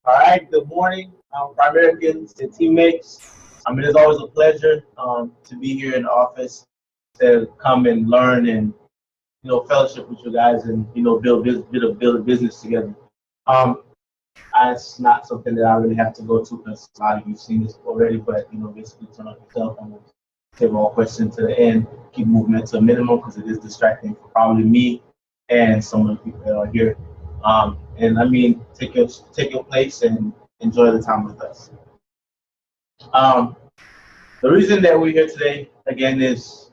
All right, good morning, Americans and teammates. It is always a pleasure to be here in the office to come and learn and fellowship with you guys and build a business together. Um, it's not something that I really have to go to because a lot of you've seen this already. But basically turn on yourself. I'm gonna take all questions to the end, keep movement to a minimum because it is distracting for probably me and some of the people that are here. Take your place and enjoy the time with us. Um, the reason that we're here today again is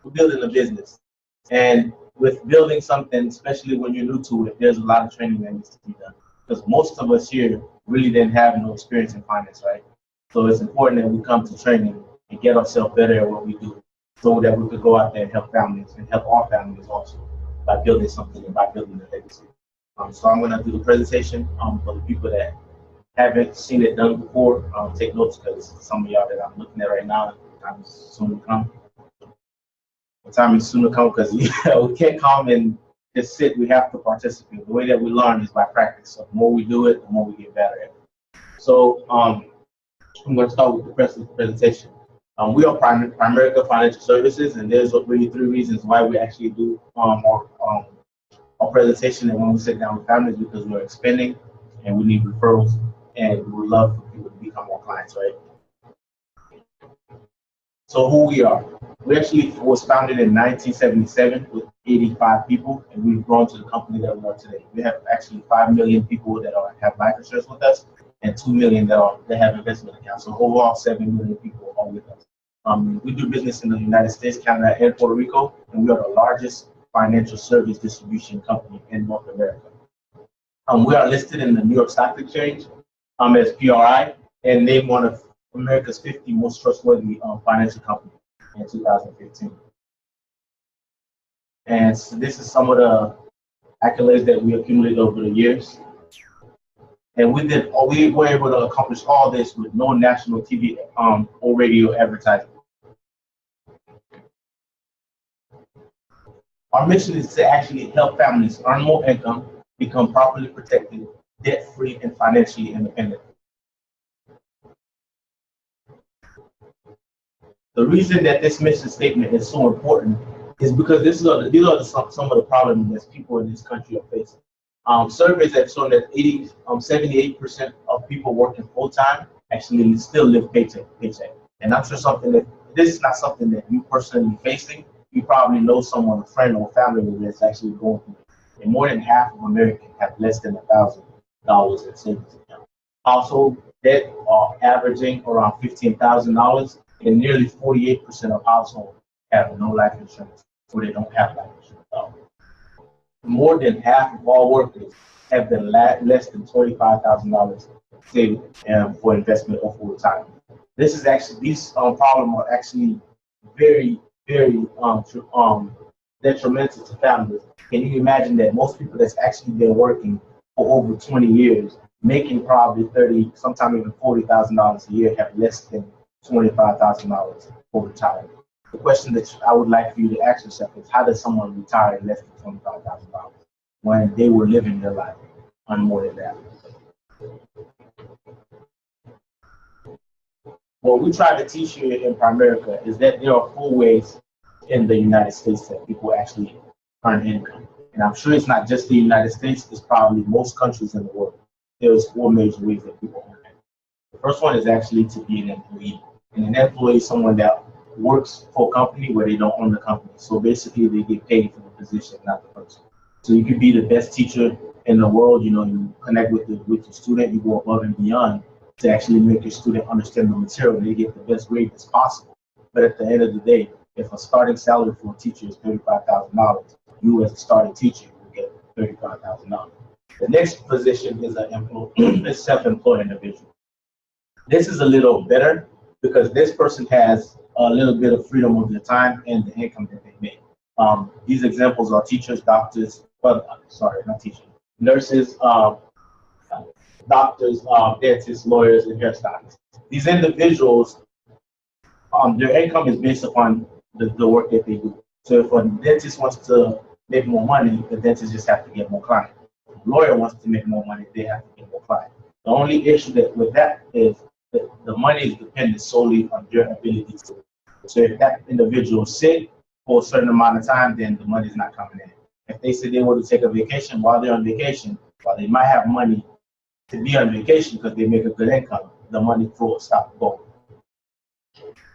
we're building a business, and with building something, especially when you're new to it, there's a lot of training that needs to be done because most of us here really didn't have no experience in finance, right? So it's important that we come to training and get ourselves better at what we do, so that we could go out there and help families and help our families also by building something and by building a legacy. So I'm going to do the presentation for the people that haven't seen it done before. Take notes because some of y'all that I'm looking at right now, time is soon to come. The time is soon to come because we can't come and just sit. We have to participate. The way that we learn is by practice. So the more we do it, the more we get better at it. So I'm going to start with the presentation. We are Primerica Financial Services, and there's really three reasons why we actually do our presentation and when we sit down with families, because we're expanding and we need referrals and we would love for people to become our clients, right? So who we are. We actually was founded in 1977 with 85 people, and we've grown to the company that we are today. We have actually 5 million people that have life insurance with us and 2 million that have investment accounts. So overall, 7 million people are with us. We do business in the United States, Canada, and Puerto Rico, and we are the largest financial service distribution company in North America. We are listed in the New York Stock Exchange as PRI and named one of America's 50 most trustworthy financial companies in 2015. And so this is some of the accolades that we accumulated over the years. And we were able to accomplish all this with no national TV or radio advertising. Our mission is to actually help families earn more income, become properly protected, debt-free, and financially independent. The reason that this mission statement is so important is because these are some of the problems that people in this country are facing. Surveys have shown that 78% of people working full-time actually still live paycheck to paycheck. And I'm sure this is not something that you personally facing. You probably know someone, a friend or family member that's actually going through it. And more than half of Americans have less than $1,000 in savings account. Household debt are averaging around $15,000, and nearly 48% of households have no life insurance, or they don't have life insurance. More than half of all workers have been less than $25,000 saved for investment or for retirement. These problems are actually very, very detrimental to families. Can you imagine that most people that's actually been working for over 20 years, making probably $30, sometimes even $40,000 a year, have less than $25,000 for retirement? The question that I would like for you to ask yourself is, how does someone retire less than $25,000 when they were living their life on more than that? What we try to teach you in Primerica is that there are 4 ways in the United States that people actually earn income. And I'm sure it's not just the United States, it's probably most countries in the world. There's 4 major ways that people earn income. The first one is actually to be an employee. And an employee is someone that works for a company where they don't own the company. So basically they get paid for the position, not the person. So you could be the best teacher in the world, you connect with your student, you go above and beyond to actually make your student understand the material and they get the best grade as possible. But at the end of the day, if a starting salary for a teacher is $35,000, you as a starting teacher will get $35,000. The next position is a self-employed individual. This is a little better because this person has a little bit of freedom of their time and the income that they make. These examples are teachers, doctors, nurses, doctors, dentists, lawyers, and hairstylists. These individuals, their income is based upon the work that they do. So if a dentist wants to make more money, the dentist just have to get more clients. If a lawyer wants to make more money, they have to get more clients. The only issue that with that is that the money is dependent solely on your ability to. So if that individual is sick for a certain amount of time, then the money is not coming in. If they say they want to take a vacation while they're on vacation, while they might have money to be on vacation because they make a good income, the money flow will stop going.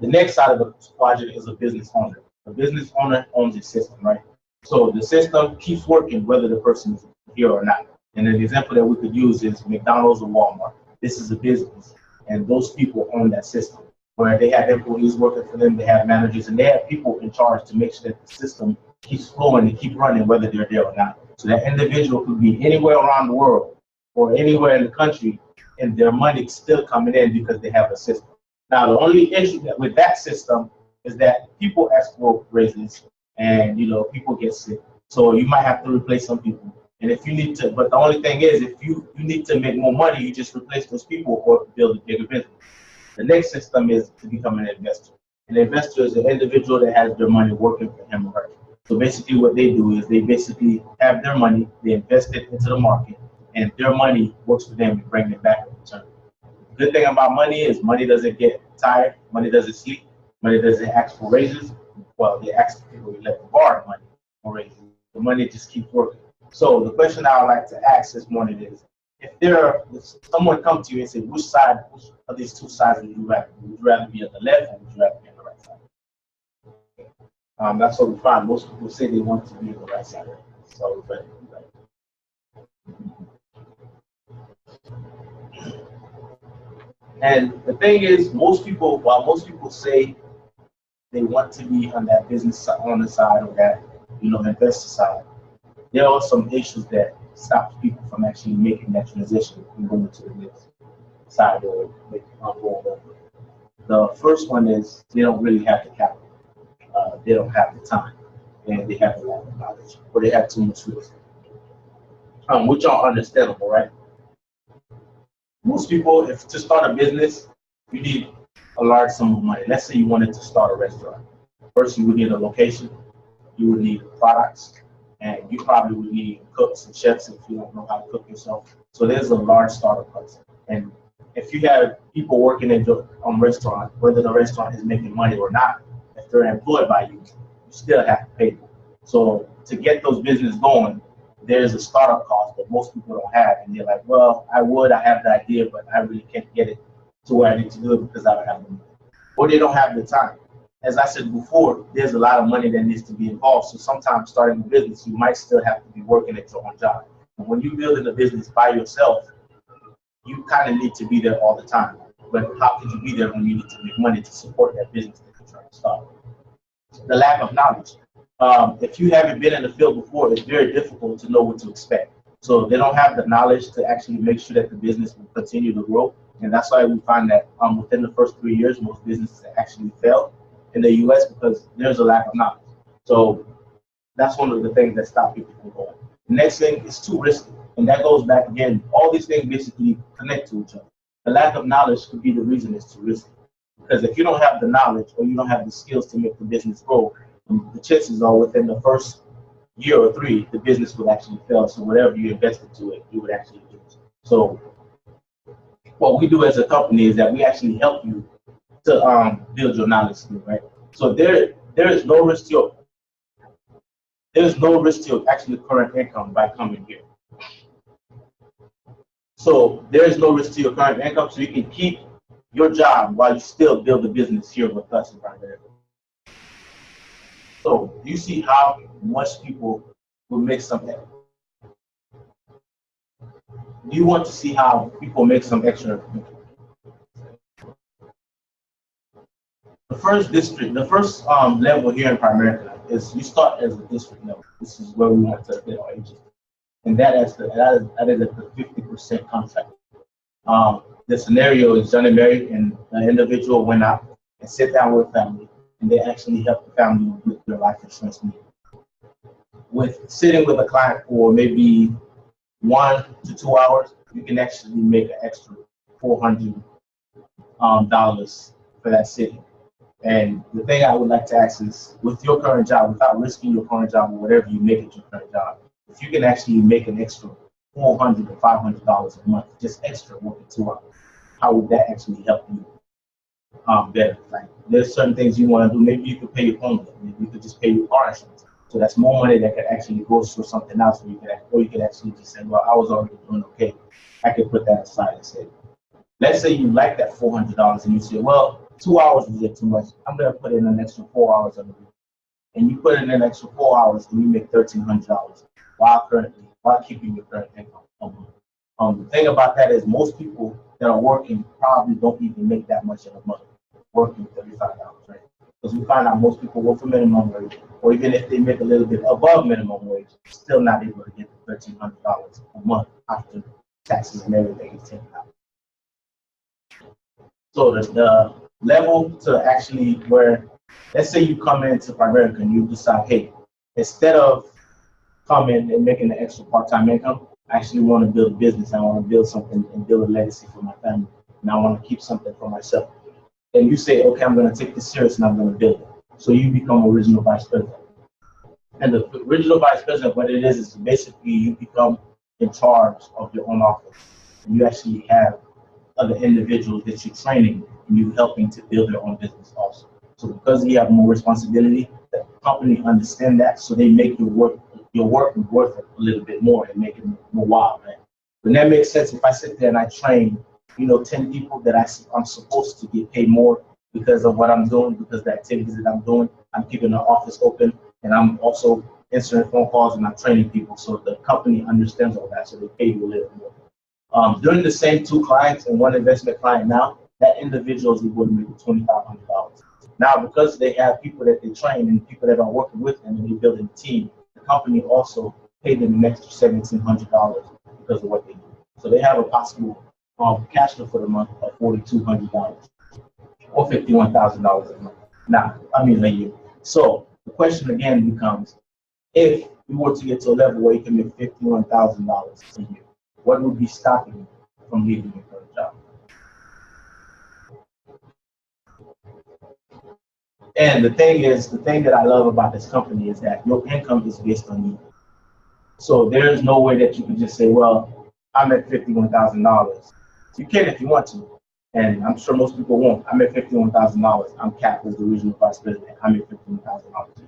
The next side of the project is a business owner. The business owner owns the system, right? So the system keeps working whether the person is here or not. And an example that we could use is McDonald's or Walmart. This is a business, and those people own that system. Where they have employees working for them, they have managers, and they have people in charge to make sure that the system keeps flowing and keep running whether they're there or not. So that individual could be anywhere around the world or anywhere in the country, and their money's still coming in because they have a system. Now, the only issue with that system is that people ask for raises, and people get sick. So you might have to replace some people. And if you need to, but the only thing is, if you need to make more money, you just replace those people or build a bigger business. The next system is to become an investor. An investor is an individual that has their money working for him or her. So basically what they do is they basically have their money, they invest it into the market, and their money works for them and bring it back in return. The good thing about money is money doesn't get tired, money doesn't sleep, money doesn't ask for raises. Well, they ask people to let them borrow money for raises. The money just keeps working. So the question I would like to ask this morning is, if someone comes to you and say, which of these two sides would you rather? Would you rather be on the left or would you rather be on the right side? That's what we find. Most people say they want to be on the right side. So, and the thing is, while most people say they want to be on that business owner side or that investor side, there are some issues that stop people from actually making that transition and going to the next side or going over. The first one is they don't really have the capital. They don't have the time, and they have a lack of knowledge, or they have too much risk. Which are understandable, right? Most people, if to start a business, you need a large sum of money. Let's say you wanted to start a restaurant. First, you would need a location, you would need products, and you probably would need cooks and chefs if you don't know how to cook yourself. So there's a large startup cost. And if you have people working in your restaurant, whether the restaurant is making money or not, if they're employed by you, you still have to pay them. So to get those businesses going, there's a startup cost that most people don't have. And they're like, well, I have the idea, but I really can't get it to where I need to do it because I don't have the money. Or they don't have the time. As I said before, there's a lot of money that needs to be involved. So sometimes starting a business, you might still have to be working at your own job. And when you're building a business by yourself, you kind of need to be there all the time. But how could you be there when you need to make money to support that business that you're trying to start? The lack of knowledge. If you haven't been in the field before, it's very difficult to know what to expect. So they don't have the knowledge to actually make sure that the business will continue to grow. And that's why we find that within the first 3 years, most businesses actually fail in the US because there's a lack of knowledge. So that's one of the things that stop people from going. The next thing is too risky. And that goes back again, all these things basically connect to each other. The lack of knowledge could be the reason it's too risky. Because if you don't have the knowledge or you don't have the skills to make the business grow, the chances are within the first year or 3, the business will actually fail. So whatever you invested to it, you would actually lose. So what we do as a company is that we actually help you to build your knowledge skill, right? So there is no risk to your actually current income by coming here. So there is no risk to your current income, so you can keep your job while you still build a business here with us in Primary. So you see how much people will make something. Do you want to see how people make some extra? The first level here in Primerica is you start as a district level. This is where we want to get our agents, and that is at the 50% contract. The scenario is Johnny Mary and an individual went out and sit down with a family, and they actually help the family with their life insurance needs. With sitting with a client for maybe 1 to 2 hours, you can actually make an extra $400 for that sitting. And the thing I would like to ask is, with your current job, without risking your current job or whatever you make at your current job, if you can actually make an extra $400 to $500 a month, just extra working 2 hours. How would that actually help you better? Like, there's certain things you want to do. Maybe you could pay your phone bill. Maybe you could just pay your car insurance. So that's more money that could actually go for something else. Or you could actually just say, well, I was already doing okay. I could put that aside and say, let's say you like that $400 and you say, well, 2 hours is just too much. I'm going to put in an extra 4 hours on the week. And you put in an extra 4 hours and you make $1,300 while keeping your current income. The thing about that is most people that are working probably don't even make that much of a month working $35, right? Because we find out most people work for minimum wage, or even if they make a little bit above minimum wage, still not able to get the $1,300 a month after taxes and everything is taken out. So the level to actually where, let's say you come into Primerica and you decide, hey, instead of coming and making an extra part-time income, I actually want to build a business. I want to build something and build a legacy for my family. And I want to keep something for myself. And you say, okay, I'm going to take this serious and I'm going to build it. So you become original vice president. And the original vice president, what it is basically you become in charge of your own office. And you actually have other individuals that you're training and you're helping to build their own business also. So because you have more responsibility, the company understand that, so they make your work worth it a little bit more and make it more wild, right? And that makes sense. If I sit there and I train, 10 people that I'm supposed to get paid more because of what I'm doing, because the activities that I'm doing, I'm keeping the office open, and I'm also answering phone calls and I'm training people. So the company understands all that, so they pay you a little more. During the same 2 clients and 1 investment client now, that individual is able to make $2,500. Now, because they have people that they train and people that are working with them and they're building a team, the company also paid them an extra $1,700 because of what they do. So they have a possible cash flow for the month of $4,200 or $51,000 a month. Now, a year. So the question again becomes, if you were to get to a level where you can make $51,000 a year, what would be stopping you from leaving your current job? And the thing that I love about this company is that your income is based on you. So there's no way that you can just say, well, I'm at $51,000. You can if you want to, and I'm sure most people won't. I'm at $51,000. I'm capped as the regional vice president. I'm at $51,000.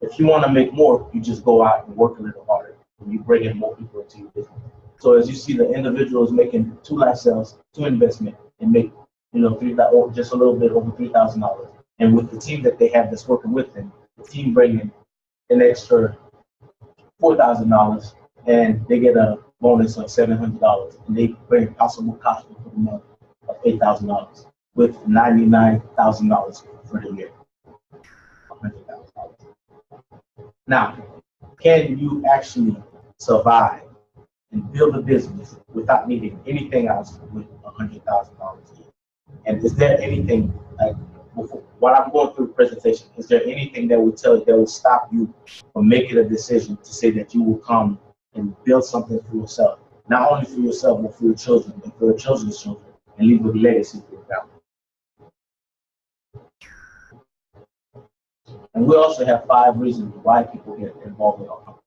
If you want to make more, you just go out and work a little harder, and you bring in more people into your business. So as you see, the individual is making 2 life sales, 2 investment, and make just a little bit over $3,000. And with the team that they have that's working with them, the team bringing an extra $4,000, and they get a bonus of $700, and they bring possible cost for the month of $8,000 with $99,000 for the year, $100,000. Now, can you actually survive and build a business without needing anything else with $100,000 a year? And is there anything, like, while I'm going through the presentation, is there anything that would stop you from making a decision to say that you will come and build something for yourself, not only for yourself, but for your children and for your children's children, and leave a legacy for your family? And we also have 5 reasons why people get involved with our company.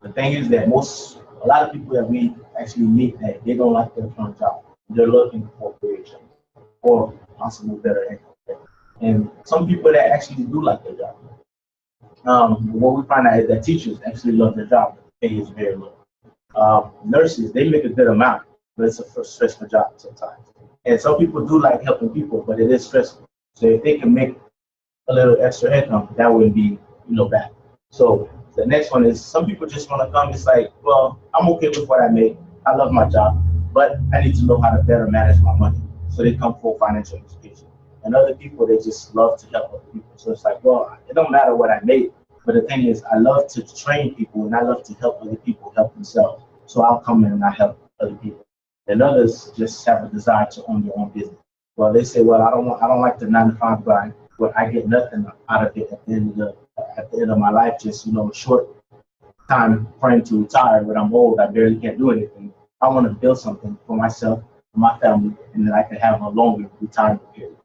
The thing is that a lot of people that we actually meet, that they don't like their current job. They're looking for creation or possible better income. And some people that actually do like their job. What we find out is that teachers actually love their job, but the pay is very low. Nurses, they make a good amount, but it's a stressful job sometimes. And some people do like helping people, but it is stressful. So if they can make a little extra income, that wouldn't be, bad. So the next one is, some people just want to come. It's like, well, I'm okay with what I make. I love my job, but I need to know how to better manage my money. So they come for financial education. And other people, they just love to help other people. So it's like, well, it don't matter what I make, but the thing is, I love to train people and I love to help other people help themselves. So I'll come in and I help other people. And others just have a desire to own their own business. Well, they say, well, I don't like the 9-to-5 grind, but I get nothing out of it at the end of my life. Just a short time frame to retire. When I'm old, I barely can't do anything. I want to build something for myself, for my family, and then I can have a longer retirement period.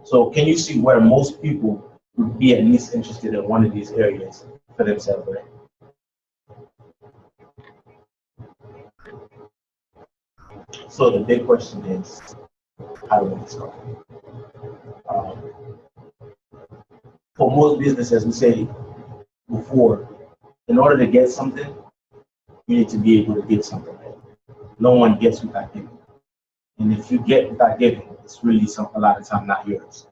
So can you see where most people would be at least interested in one of these areas for themselves, right? So the big question is, how do we get started? Um, for most businesses, as we say before, in order to get something, you need to be able to give something. No one gets without giving. And if you get without giving, it's really a lot of time not yours.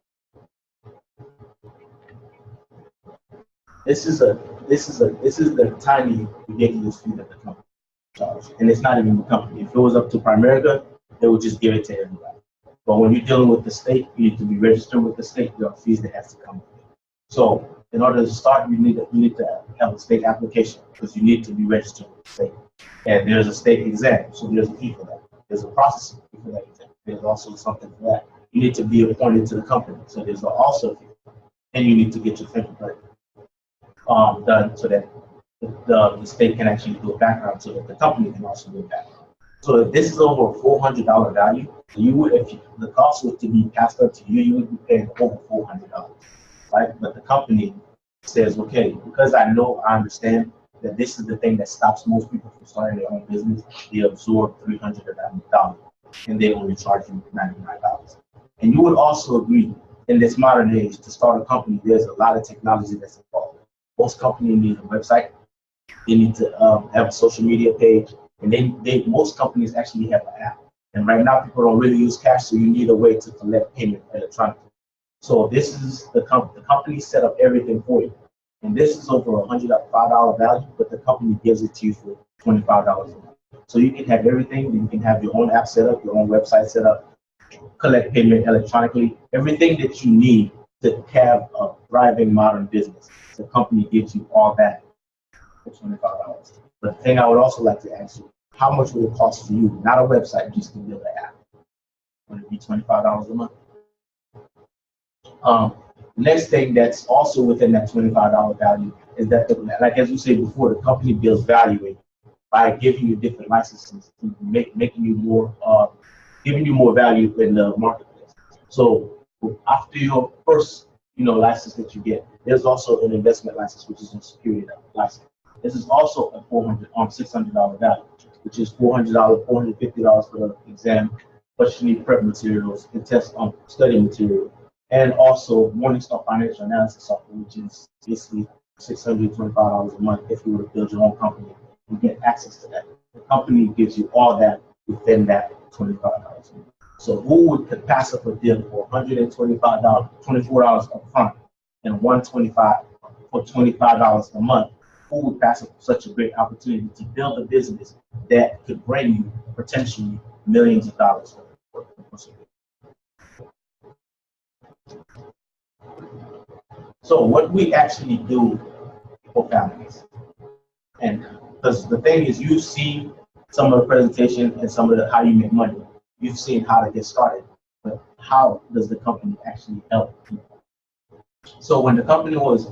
This is the tiny ridiculous fee that the company charges. And it's not even the company. If it was up to Primerica, they would just give it to everybody. But when you're dealing with the state, you need to be registered with the state. There are fees that have to come with it. So in order to start, you need to have a state application because you need to be registered with the state. And there's a state exam, so there's a fee for that. There's a processing fee for that exam. There's also something for that. You need to be appointed to the company, so there's also a fee. And you need to get your fingerprint done so that the state can actually do a background, so that the company can also do a background. So if this is over a $400 value, the cost was to be passed up to you, you would be paying over $400, right? But the company says, okay, because I understand that this is the thing that stops most people from starting their own business, they absorb $300 and they only charge you $99. And you would also agree, in this modern age, to start a company, there's a lot of technology that's involved. Most companies need a website, they need to have a social media page, and most companies actually have an app. And right now, people don't really use cash, so you need a way to collect payment electronically. So this is the company set up everything for you. And this is over a $105 value, but the company gives it to you for $25 a month. So you can have everything. You can have your own app set up, your own website set up, collect payment electronically, everything that you need to have a thriving modern business. The company gives you all that for $25. But the thing I would also like to ask you, how much would it cost for you, not a website, just to build an app? Would it be $25 a month? Next thing that's also within that $25 value is that, like as you said before, the company builds value by giving you different licenses, making you more, giving you more value in the marketplace. So after your first, license that you get, there's also an investment license, which is a security license. This is also a $600 value, which is $400, $450 for the exam, but you need prep materials and study material. And also Morningstar Financial Analysis software, which is basically $625 a month. If you were to build your own company, you get access to that. The company gives you all that within that $25. So who could pass up a deal for $24 up front and $125 for $25 a month? Who would pass up such a great opportunity to build a business that could bring you potentially millions of dollars? So what we actually do for families, and because the thing is, you've seen some of the presentation and some of how you make money. You've seen how to get started, but how does the company actually help people? So when the company was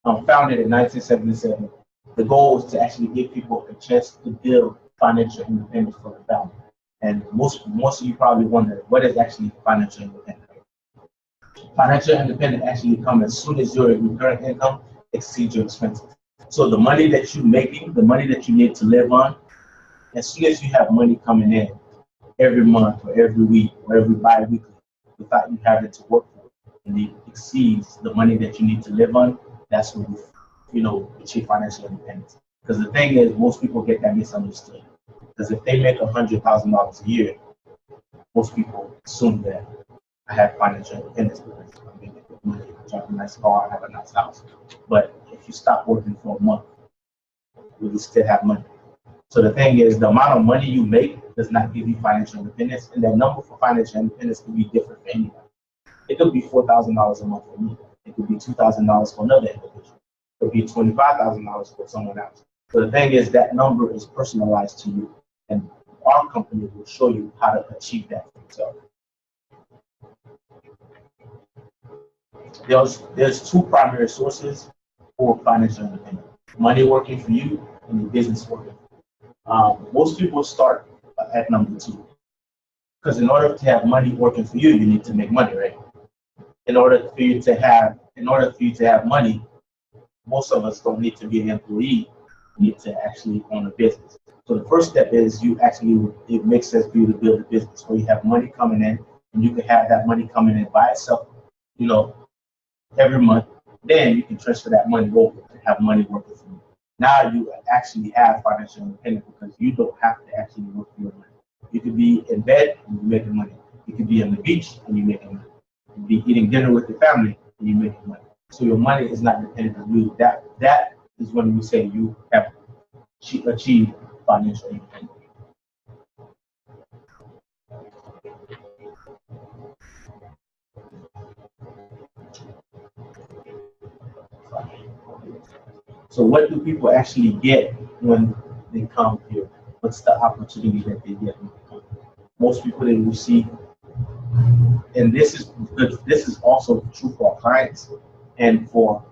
founded in 1977, the goal was to actually give people a chance to build financial independence for their family. And most of you probably wonder, what is actually financial independence? Financial independence actually comes as soon as your recurring income exceeds your expenses. So the money that you're making, the money that you need to live on, as soon as you have money coming in every month or every week or every bi-weekly, without you having to work for it, and it exceeds the money that you need to live on, that's when you achieve financial independence. Because the thing is, most people get that misunderstood. Because if they make $100,000 a year, most people assume that I have financial independence because I'm making money, I drive a nice car, I have a nice house. But if you stop working for a month, will you still have money? So the thing is, the amount of money you make does not give you financial independence, and that number for financial independence can be different for anybody. It could be $4,000 a month for me. It could be $2,000 for another individual. It could be $25,000 for someone else. So the thing is, that number is personalized to you, and our company will show you how to achieve that for yourself. There's two primary sources for financial independence: money working for you and your business working. Most people start at number two, because in order to have money working for you, you need to make money, right? In order for you to have money, most of us don't need to be an employee. You need to actually own a business. So the first step is you actually, it makes sense for you to build a business where you have money coming in, and you can have that money coming in by itself, you know, every month. Then you can transfer that money over to have money working for you. Now you actually have financial independence because you don't have to actually work for your money. You could be in bed and you're making money. You could be on the beach and you're making money. You could be eating dinner with your family and you're making money. So your money is not dependent on you. That is when we say you have achieved financial independence. So what do people actually get when they come here? What's the opportunity that they get when they come here? Most people they receive, and this is good. This is also true for our clients and for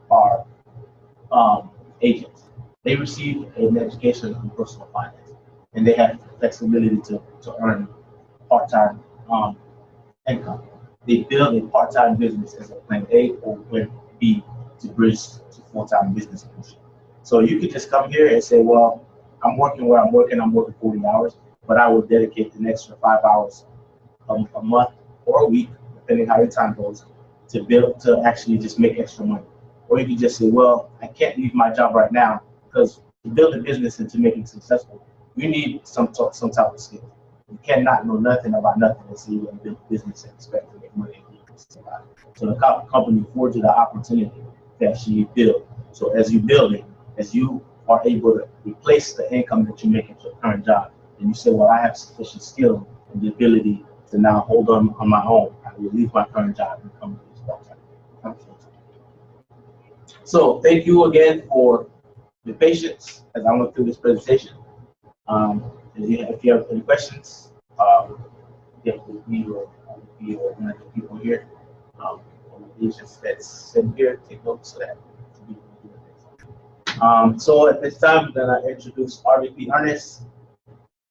our agents. They receive an education in personal finance, and they have flexibility to earn part-time income. They build a part-time business as a plan A or plan B to bridge to full-time business ownership. So you could just come here and say, well, I'm working where I'm working 40 hours, but I will dedicate an extra 5 hours a month or a week, depending how your time goes, to actually just make extra money. Or you can just say, well, I can't leave my job right now because to build a business and to make it successful, you need some type of skill. You cannot know nothing about nothing and say you're going to build a business and expect to make money. So the company affords you the opportunity to actually build. So as you build it, as you are able to replace the income that you make at your current job, and you say, well, I have sufficient skill and the ability to now hold on my own. I will leave my current job and come to this part-time. So thank you again for the patience as I went through this presentation. If you have any questions, we or one of the people here, the agents that's sitting here, take notes so that we can do it. So at this time, I'm going to introduce RVP Ernest.